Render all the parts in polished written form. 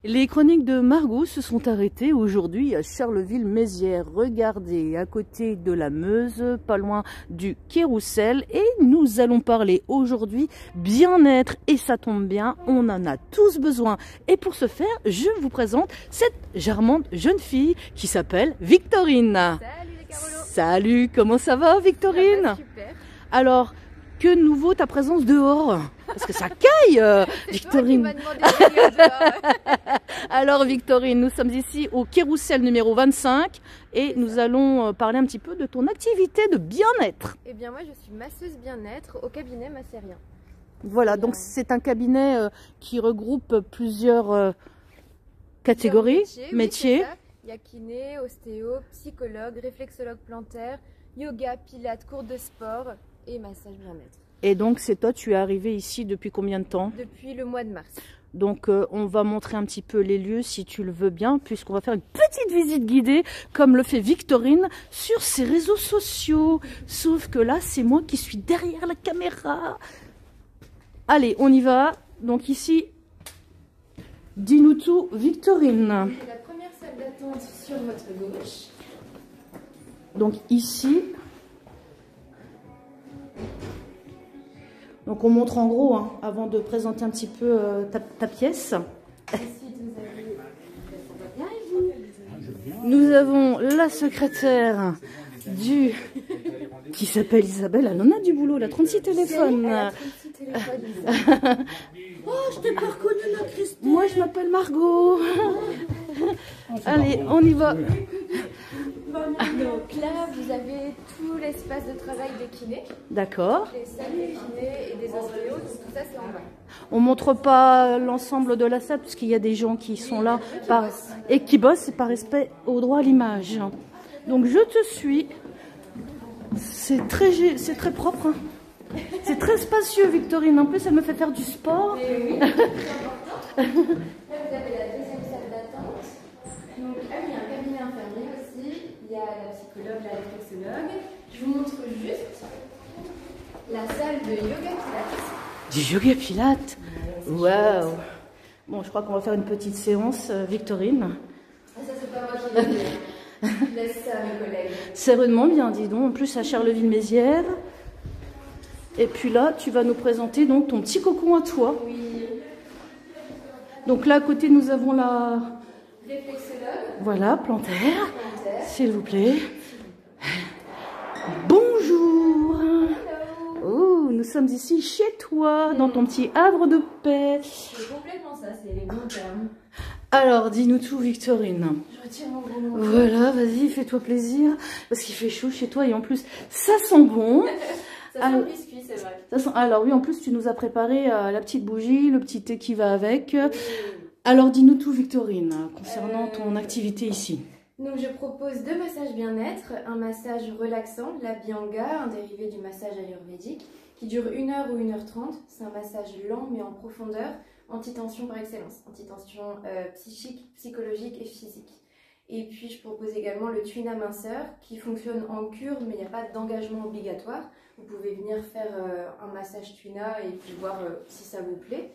Les chroniques de Margot se sont arrêtées aujourd'hui à Charleville-Mézières. Regardez, à côté de la Meuse, pas loin du Quai Roussel. Et nous allons parler aujourd'hui bien-être. Et ça tombe bien, on en a tous besoin. Et pour ce faire, je vous présente cette charmante jeune fille qui s'appelle Victorine. Salut les Carolos. Salut, comment ça va Victorine? Ça va super. Alors, que nouveau ta présence dehors? Parce que ça caille, Victorine. C'est toi qui m'as demandé d'aller dehors. Alors Victorine, nous sommes ici au Quai Roussel numéro 25 et nous allons parler un petit peu de ton activité de bien-être. Eh bien moi je suis masseuse bien-être au cabinet Massérien. Voilà, donc c'est un cabinet qui regroupe plusieurs catégories, métiers. Oui, il y a kiné, ostéo, psychologue, réflexologue plantaire, yoga, pilates, cours de sport et massage bien-être. Et donc c'est toi, tu es arrivé ici depuis combien de temps? Depuis le mois de mars. Donc on va montrer un petit peu les lieux si tu le veux bien, puisqu'on va faire une petite visite guidée comme le fait Victorine sur ses réseaux sociaux. Sauf que là c'est moi qui suis derrière la caméra. Allez, on y va. Donc ici, dis-nous tout Victorine. C'est la première salle d'attente sur votre gauche. Donc ici, donc on montre en gros, hein, avant de présenter un petit peu ta pièce. Ensuite vous avez... Nous avons la secrétaire qui s'appelle Isabelle. Elle en a du boulot, elle a 36 téléphones. Elle a 36 téléphones. Oh, je t'ai pas reconnue la Christine. Moi je m'appelle Margot. Allez, on y va. Donc là, vous avez tout l'espace de travail des kinés. D'accord. Les salles des kinés et des ostéos, donc tout ça c'est en bas. On montre pas l'ensemble de la salle parce qu'il y a des gens qui sont là et qui bossent par respect au droit à l'image. Donc je te suis. C'est très propre. Hein. C'est très spacieux, Victorine. En plus, elle me fait faire du sport. Et oui, c'est important. Là, vous avez la deuxième salle d'attente. Donc, il y a un cabinet infirmier aussi. Il y a la psychologue, la réflexologue. Je vous montre juste la salle de yoga pilates. Du yoga pilates. Waouh. Bon, je crois qu'on va faire une petite séance, Victorine. Ah, ça, c'est pas moi qui l'ai dit. Je laisse ça à mes collègues. C'est rudement bien, dis donc. En plus, à Charleville-Mézières. Et puis là, tu vas nous présenter donc ton petit cocon à toi. Oui. Donc là, à côté, nous avons la... Réflexologue. Voilà, plantaire. Plantaire. S'il vous plaît. Bonjour. Hello. Oh, nous sommes ici chez toi, dans ton petit havre de paix. C'est complètement ça, c'est les bons termes. Alors, dis-nous tout, Victorine. Je retire mon gros mot. Voilà, vas-y, fais-toi plaisir. Parce qu'il fait chaud chez toi et en plus, ça sent bon. Ça sent le biscuit, c'est vrai. Alors oui, en plus, tu nous as préparé la petite bougie, le petit thé qui va avec. Alors, dis-nous tout, Victorine, concernant ton activité ici. Donc, je propose 2 massages bien-être, un massage relaxant, la Bhyanga, un dérivé du massage ayurvédique, qui dure 1 heure ou 1h30. C'est un massage lent mais en profondeur, anti-tension par excellence, anti-tension psychique, psychologique et physique. Et puis, je propose également le Twina minceur, qui fonctionne en cure, mais il n'y a pas d'engagement obligatoire. Vous pouvez venir faire un massage Twina et puis voir si ça vous plaît.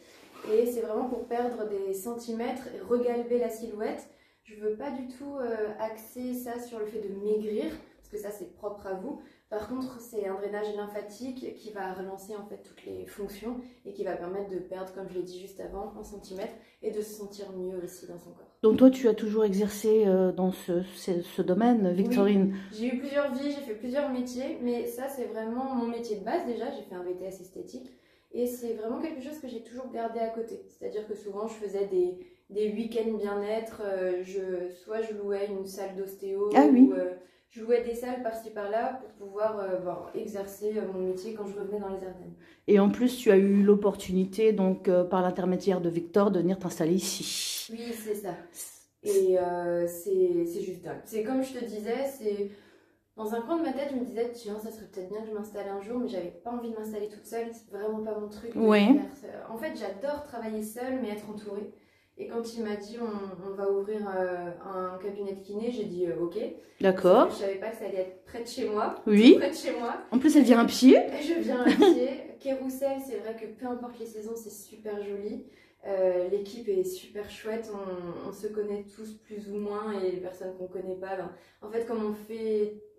Et c'est vraiment pour perdre des centimètres et regalber la silhouette. Je ne veux pas du tout axer ça sur le fait de maigrir, parce que ça c'est propre à vous. Par contre, c'est un drainage lymphatique qui va relancer en fait toutes les fonctions et qui va permettre de perdre, comme je l'ai dit juste avant, 1 centimètre et de se sentir mieux aussi dans son corps. Donc toi, tu as toujours exercé dans ce domaine, Victorine? Oui, j'ai eu plusieurs vies, j'ai fait plusieurs métiers, mais ça c'est vraiment mon métier de base déjà. J'ai fait un BTS esthétique et c'est vraiment quelque chose que j'ai toujours gardé à côté. C'est-à-dire que souvent je faisais des week-ends bien-être, soit je louais une salle d'ostéo, ou je louais des salles par-ci par-là pour pouvoir exercer mon métier quand je revenais dans les Ardennes. Et en plus, tu as eu l'opportunité, donc par l'intermédiaire de Victor, de venir t'installer ici. Oui, c'est ça. Et c'est juste dingue. C'est comme je te disais, c'est... Dans un coin de ma tête, je me disais, tiens, ça serait peut-être bien que je m'installe un jour, mais j'avais pas envie de m'installer toute seule, c'est vraiment pas mon truc. Oui. En fait, j'adore travailler seule, mais être entourée. Et quand il m'a dit, on va ouvrir un cabinet de kiné, j'ai dit, ok. D'accord. Je savais pas que ça allait être près de chez moi. Oui. Près de chez moi. En plus, elle vient à pied. Je viens à pied. Quai Roussel, c'est vrai que peu importe les saisons, c'est super joli. L'équipe est super chouette, on se connaît tous plus ou moins et les personnes qu'on ne connaît pas, ben, en fait comme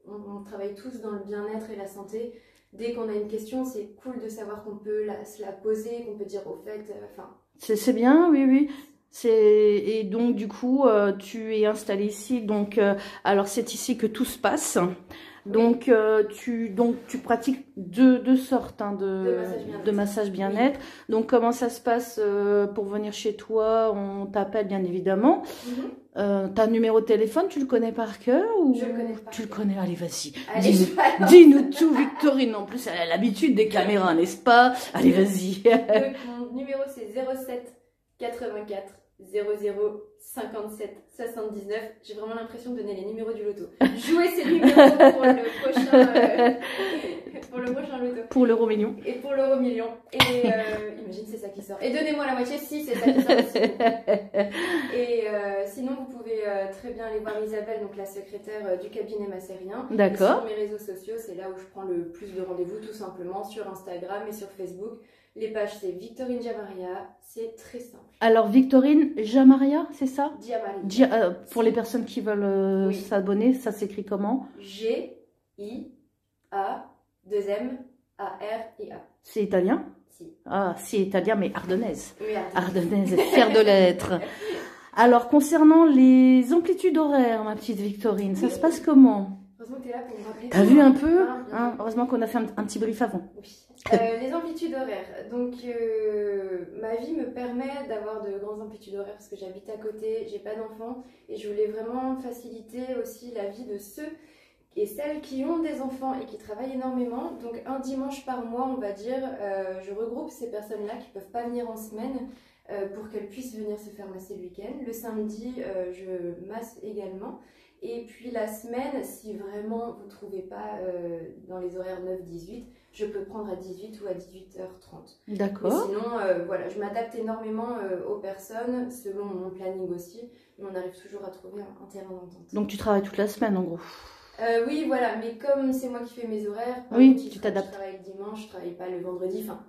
on travaille tous dans le bien-être et la santé, dès qu'on a une question c'est cool de savoir qu'on peut se la poser, qu'on peut dire au fait, enfin... C'est bien, oui, oui. Et donc du coup, tu es installé ici, donc alors c'est ici que tout se passe. Donc, tu pratiques deux sortes hein, de massage bien-être. Oui. Donc, comment ça se passe pour venir chez toi? On t'appelle bien évidemment. T'as un numéro de téléphone, tu le connais par cœur ou... Je le connais pas. Tu le connais, allez, vas-y. Dis-nous tout, Victorine. En plus, elle a l'habitude des caméras, n'est-ce pas? Allez, vas-y. Donc, mon numéro, c'est 07 84 00 57 79. J'ai vraiment l'impression de donner les numéros du loto. Jouez ces numéros pour le prochain loto. Pour l'euro million. Et pour l'euro million. Et imagine, c'est ça qui sort. Et donnez-moi la moitié si c'est ça qui sort aussi. Et sinon, vous pouvez très bien aller voir Isabelle, donc la secrétaire du cabinet Massérien. D'accord. Sur mes réseaux sociaux, c'est là où je prends le plus de rendez-vous, tout simplement, sur Instagram et sur Facebook. Les pages, c'est Victorine Jamaria, c'est très simple. Alors, Victorine Jamaria, c'est ça? Jamaria. Pour les personnes qui veulent s'abonner, ça s'écrit comment? G-I-A-2-M-A-R-I-A. C'est italien? Si. Ah, c'est italien, mais ardennaise. Oui, ardennaise, fière de l'être. Alors, concernant les amplitudes horaires, ma petite Victorine, ça se passe comment? Heureusement que tu es là pour me rappeler. T'as vu un peu hein? Heureusement qu'on a fait un petit brief avant. Oui. Les amplitudes horaires. Donc, ma vie me permet d'avoir de grandes amplitudes horaires parce que j'habite à côté, j'ai pas d'enfants et je voulais vraiment faciliter aussi la vie de ceux et celles qui ont des enfants et qui travaillent énormément. Donc, un dimanche par mois, on va dire, je regroupe ces personnes-là qui peuvent pas venir en semaine pour qu'elles puissent venir se faire masser le week-end. Le samedi, je masse également. Et puis la semaine, si vraiment vous ne trouvez pas dans les horaires 9-18, je peux prendre à 18 ou à 18h30. D'accord. Sinon, voilà, je m'adapte énormément aux personnes, selon mon planning aussi, mais on arrive toujours à trouver un terrain d'entente. Donc tu travailles toute la semaine en gros? Oui, voilà, mais comme c'est moi qui fais mes horaires, oui, tu t'adaptes. Je travaille le dimanche, je ne travaille pas le vendredi, enfin...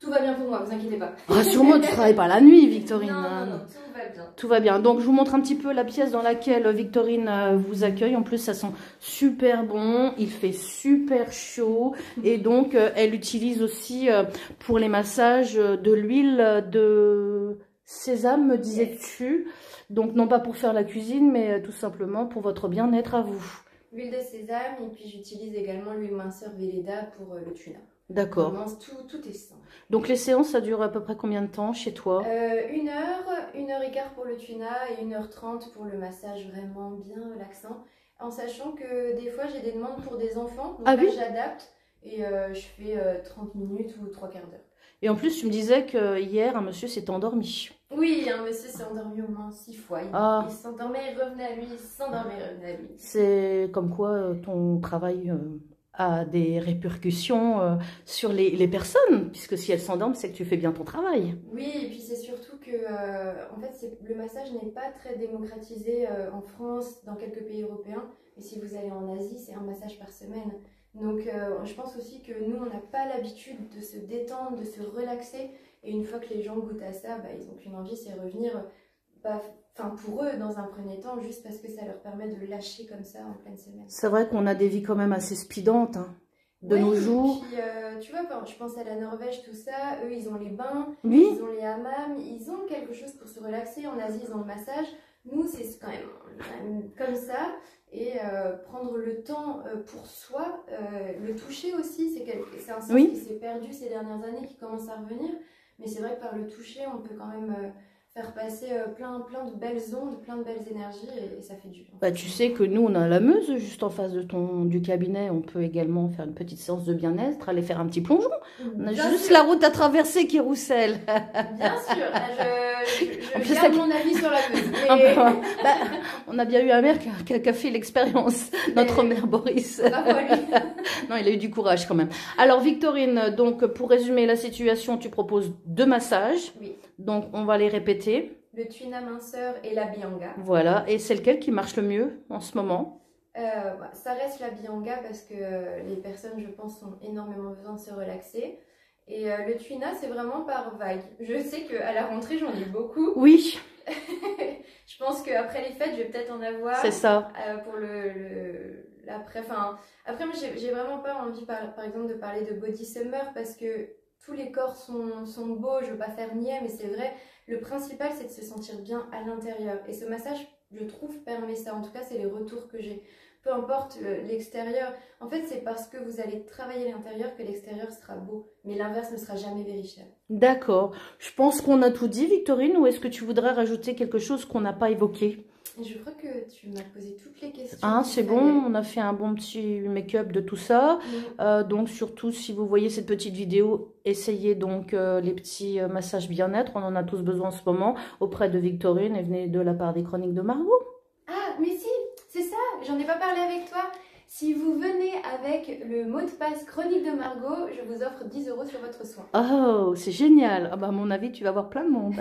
Tout va bien pour moi, vous inquiétez pas. Rassure-moi, tu travailles pas la nuit, Victorine. Non, tout va bien. Tout va bien. Donc, je vous montre un petit peu la pièce dans laquelle Victorine vous accueille. En plus, ça sent super bon. Il fait super chaud. Et donc, elle utilise aussi pour les massages de l'huile de sésame, me disais-tu. Donc, non pas pour faire la cuisine, mais tout simplement pour votre bien-être à vous. L'huile de sésame et puis j'utilise également l'huile minceur Velleda pour le tuna. D'accord. Tout est sain. Donc les séances, ça dure à peu près combien de temps chez toi? 1 heure, 1h15 pour le tuna et 1h30 pour le massage vraiment bien relaxant. En sachant que des fois j'ai des demandes pour des enfants, donc oui, j'adapte et je fais 30 minutes ou 3 quarts d'heure. Et en plus, tu me disais que hier, un monsieur s'est endormi. Oui, un monsieur s'est endormi au moins 6 fois. Il s'endormait, il revenait à lui, il s'endormait, il revenait à lui. C'est comme quoi ton travail a des répercussions sur les personnes, puisque si elles s'endorment, c'est que tu fais bien ton travail. Oui, et puis c'est surtout que en fait, le massage n'est pas très démocratisé en France, dans quelques pays européens. Mais si vous allez en Asie, c'est un massage par semaine. Donc je pense aussi que nous, on n'a pas l'habitude de se détendre, de se relaxer. Et une fois que les gens goûtent à ça, ils n'ont qu'une envie, c'est revenir, pour eux, dans un premier temps, juste parce que ça leur permet de lâcher comme ça en pleine semaine. C'est vrai qu'on a des vies quand même assez speedantes de nos jours. Puis, tu vois, je pense à la Norvège, tout ça, eux, ils ont les bains, ils ont les hammams, ils ont quelque chose pour se relaxer. En Asie, ils ont le massage. Nous, c'est quand même comme ça. Et prendre le temps pour soi, le toucher aussi, c'est un sens qui s'est perdu ces dernières années, qui commence à revenir. Mais c'est vrai que par le toucher, on peut quand même faire passer plein de belles ondes, plein de belles énergies et ça fait du bien. Tu sais que nous, on a la Meuse juste en face du cabinet. On peut également faire une petite séance de bien-être, aller faire un petit plongeon. On a juste la route à traverser qui rousselle. Bien sûr, je garde mon avis sur la Meuse. Mais... on a bien eu un maire qui a fait l'expérience, notre maire Boris. Bravo à lui. Non, il a eu du courage quand même. Alors Victorine, donc pour résumer la situation, tu proposes 2 massages. Oui. Donc on va les répéter. Le tuna minceur et la bianga. Voilà, et c'est lequel qui marche le mieux en ce moment? Ça reste la bianga parce que les personnes, je pense, ont énormément besoin de se relaxer. Et le tuina, c'est vraiment par vague. Je sais qu'à la rentrée, j'en ai beaucoup. Oui. Je pense qu'après les fêtes, je vais peut-être en avoir. C'est ça. Pour l'après. Enfin, après, moi, j'ai vraiment pas envie, par exemple, de parler de body summer parce que tous les corps sont beaux. Je veux pas faire niais, mais c'est vrai. Le principal, c'est de se sentir bien à l'intérieur. Et ce massage, je trouve, permet ça. En tout cas, c'est les retours que j'ai. Peu importe l'extérieur. En fait, c'est parce que vous allez travailler l'intérieur que l'extérieur sera beau. Mais l'inverse ne sera jamais vérifiable. D'accord. Je pense qu'on a tout dit, Victorine, ou est-ce que tu voudrais rajouter quelque chose qu'on n'a pas évoqué? Je crois que tu m'as posé toutes les questions. Hein, c'est bon, on a fait un bon petit make-up de tout ça. Donc surtout, si vous voyez cette petite vidéo, essayez donc les petits massages bien-être. On en a tous besoin en ce moment auprès de Victorine et venez de la part des Chroniques de Margot. Ah, mais si, c'est ça, j'en ai pas parlé avec toi. Si vous venez avec le mot de passe Chronique de Margot, je vous offre 10 € sur votre soin. Oh, c'est génial. Ah bah, à mon avis, tu vas voir plein de monde.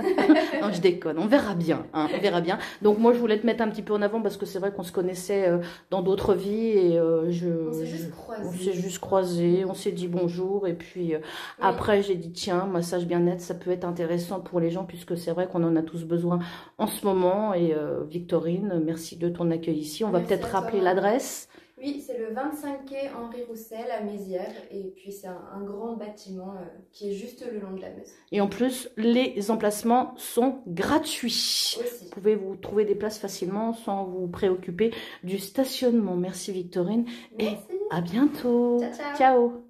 Non, je déconne. On verra bien. Hein, on verra bien. Donc, moi, je voulais te mettre un petit peu en avant parce que c'est vrai qu'on se connaissait dans d'autres vies. Et on s'est juste croisés. On s'est juste croisés. On s'est dit bonjour. Et puis, après, j'ai dit, tiens, massage bien-être, ça peut être intéressant pour les gens puisque c'est vrai qu'on en a tous besoin en ce moment. Et Victorine, merci de ton accueil ici. On va peut-être rappeler l'adresse. Oui, c'est le 25 quai Henri Roussel à Mézières. Et puis, c'est un grand bâtiment qui est juste le long de la Meuse. Et en plus, les emplacements sont gratuits. Aussi. Vous pouvez vous trouver des places facilement sans vous préoccuper du stationnement. Merci Victorine. Merci. Et à bientôt. Ciao, ciao. Ciao.